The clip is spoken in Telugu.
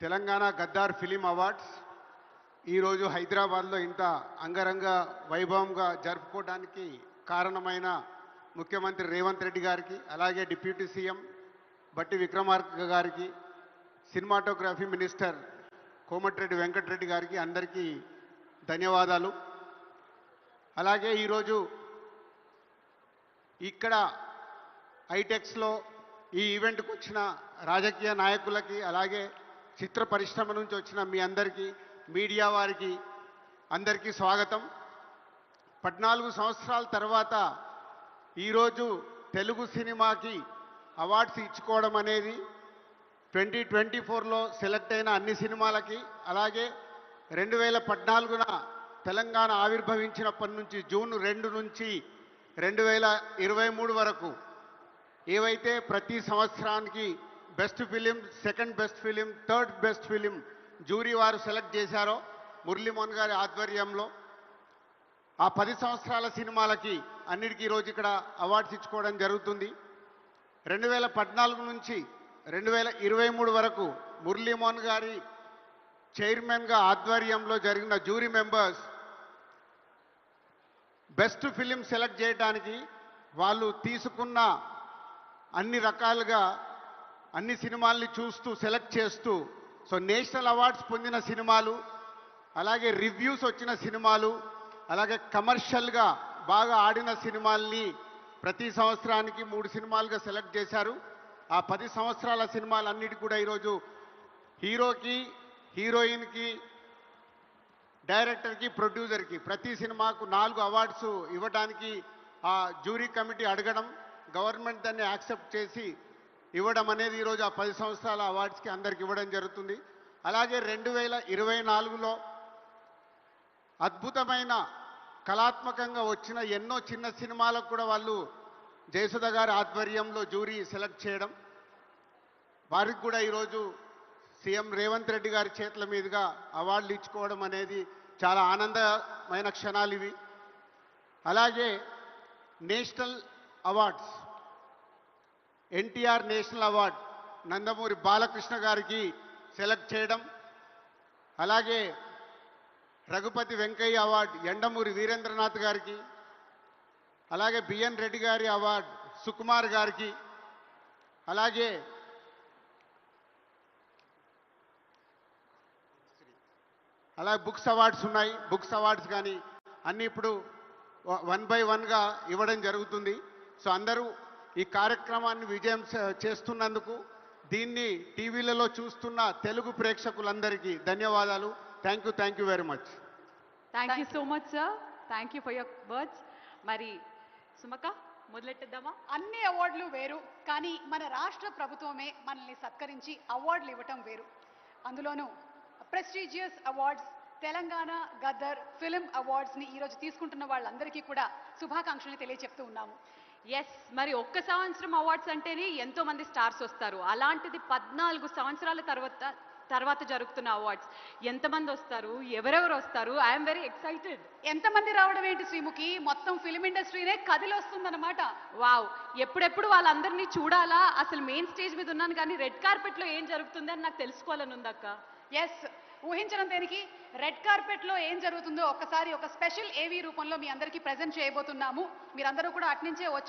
తెలంగాణ గద్దార్ ఫిలిం అవార్డ్స్ ఈరోజు హైదరాబాద్లో ఇంత అంగరంగ వైభవంగా జరుపుకోవడానికి కారణమైన ముఖ్యమంత్రి రేవంత్ రెడ్డి గారికి, అలాగే డిప్యూటీ సీఎం బట్టి విక్రమార్క గారికి, సినిమాటోగ్రఫీ మినిస్టర్ కోమటిరెడ్డి వెంకటరెడ్డి గారికి అందరికీ ధన్యవాదాలు. అలాగే ఈరోజు ఇక్కడ ఐటెక్స్లో ఈ ఈవెంట్కి వచ్చిన రాజకీయ నాయకులకి, అలాగే చిత్ర పరిశ్రమ నుంచి వచ్చిన మీ అందరికీ, మీడియా వారికి అందరికీ స్వాగతం. 14 సంవత్సరాల తర్వాత ఈరోజు తెలుగు సినిమాకి అవార్డ్స్ ఇచ్చుకోవడం అనేది 2024లో సెలెక్ట్ అయిన అన్ని సినిమాలకి, అలాగే 2014న తెలంగాణ ఆవిర్భవించినప్పటి నుంచి జూన్ 2 నుంచి 2023 వరకు ఏవైతే ప్రతి సంవత్సరానికి best film, second best film, third best film jury వారు సెలెక్ట్ చేశారో మురళీమోహన్ గారి ఆధ్వర్యంలో ఆ 10 సంవత్సరాల సినిమాలకి అన్నిటికీ ఈరోజు ఇక్కడ అవార్డ్స్ ఇచ్చుకోవడం జరుగుతుంది. 2014 నుంచి 2023 వరకు మురళీమోహన్ గారి చైర్మన్గా ఆధ్వర్యంలో జరిగిన jury members best film select చేయడానికి వాళ్ళు తీసుకున్న అన్ని రకాలుగా అన్ని సినిమాల్ని చూస్తూ సెలెక్ట్ చేస్తూ, సో నేషనల్ అవార్డ్స్ పొందిన సినిమాలు, అలాగే రివ్యూస్ వచ్చిన సినిమాలు, అలాగే కమర్షియల్గా బాగా ఆడిన సినిమాల్ని ప్రతి సంవత్సరానికి 3 సినిమాలుగా సెలెక్ట్ చేశారు. ఆ 10 సంవత్సరాల సినిమాలన్నిటి కూడా ఈరోజు హీరోకి, హీరోయిన్కి, డైరెక్టర్కి, ప్రొడ్యూసర్కి ప్రతి సినిమాకు 4 అవార్డ్స్ ఇవ్వడానికి ఆ జ్యూరీ కమిటీ అడగడం, గవర్నమెంట్ దాన్ని యాక్సెప్ట్ చేసి ఇవ్వడం అనేది ఈరోజు ఆ 10 సంవత్సరాల అవార్డ్స్కి అందరికి ఇవ్వడం జరుగుతుంది. అలాగే 2024లో అద్భుతమైన కళాత్మకంగా వచ్చిన ఎన్నో చిన్న సినిమాలకు కూడా వాళ్ళు జయసుధ గారి ఆధ్వర్యంలో జ్యూరీ సెలెక్ట్ చేయడం, వారికి కూడా ఈరోజు సీఎం రేవంత్ రెడ్డి గారి చేతుల మీదుగా అవార్డులు ఇచ్చుకోవడం అనేది చాలా ఆనందమైన క్షణాలు ఇవి. అలాగే national awards, NTR national award Nandamuri Balakrishna గారికి సెలెక్ట్ చేయడం, అలాగే రఘుపతి వెంకయ్య అవార్డ్ ఎండమూరి వీరేంద్రనాథ్ గారికి, అలాగే బిఎన్ రెడ్డి గారి అవార్డ్ సుకుమార్ గారికి, అలాగే బుక్స్ అవార్డ్స్ ఉన్నాయి. బుక్స్ అవార్డ్స్ కానీ అన్నీ ఇప్పుడు 1 by 1గా ఇవ్వడం జరుగుతుంది. సో అందరూ ఈ కార్యక్రమాన్ని విజయం చేస్తున్నందుకు, దీన్ని టీవీలలో చూస్తున్న తెలుగు ప్రేక్షకులందరికీ ధన్యవాదాలు. Thank you very much. Thank you so much sir. Thank you for your words. మరి సుమక మొదలెట్టేద్దామా? అన్ని అవార్డులు వేరు, కానీ మన రాష్ట్ర ప్రభుత్వమే మనల్ని సత్కరించి అవార్డులు ఇవ్వటం వేరు. అందులోనూ prestigious awards Telangana Gaddar film అవార్డ్స్ని ఈరోజు తీసుకుంటున్న వాళ్ళందరికీ కూడా శుభాకాంక్షలు తెలియజెప్తూ ఉన్నాము. ఎస్, మరి ఒక్క సంవత్సరం అవార్డ్స్ అంటేనే ఎంతో మంది స్టార్స్ వస్తారు. అలాంటిది 14 సంవత్సరాల తర్వాత జరుగుతున్న అవార్డ్స్ ఎంతమంది వస్తారు, ఎవరెవరు వస్తారు? I'm very excited. ఎంతమంది రావడం ఏంటి శ్రీముఖి, మొత్తం ఫిలిం ఇండస్ట్రీనే కదిలొస్తుందన్నమాట. వావ్, ఎప్పుడెప్పుడు వాళ్ళందరినీ చూడాలా? అసలు మెయిన్ స్టేజ్ మీద ఉన్నాను కానీ రెడ్ కార్పెట్లో ఏం జరుగుతుంది అని నాకు తెలుసుకోవాలని ఉందక్క. ఎస్, ఊహించడం దేనికి, రెడ్ కార్పెట్లో ఏం జరుగుతుందో ఒక్కసారి ఒక స్పెషల్ ఏవీ రూపంలో మీ అందరికీ ప్రజెంట్ చేయబోతున్నాము. మీరందరూ కూడా అట్నుంచే వచ్చి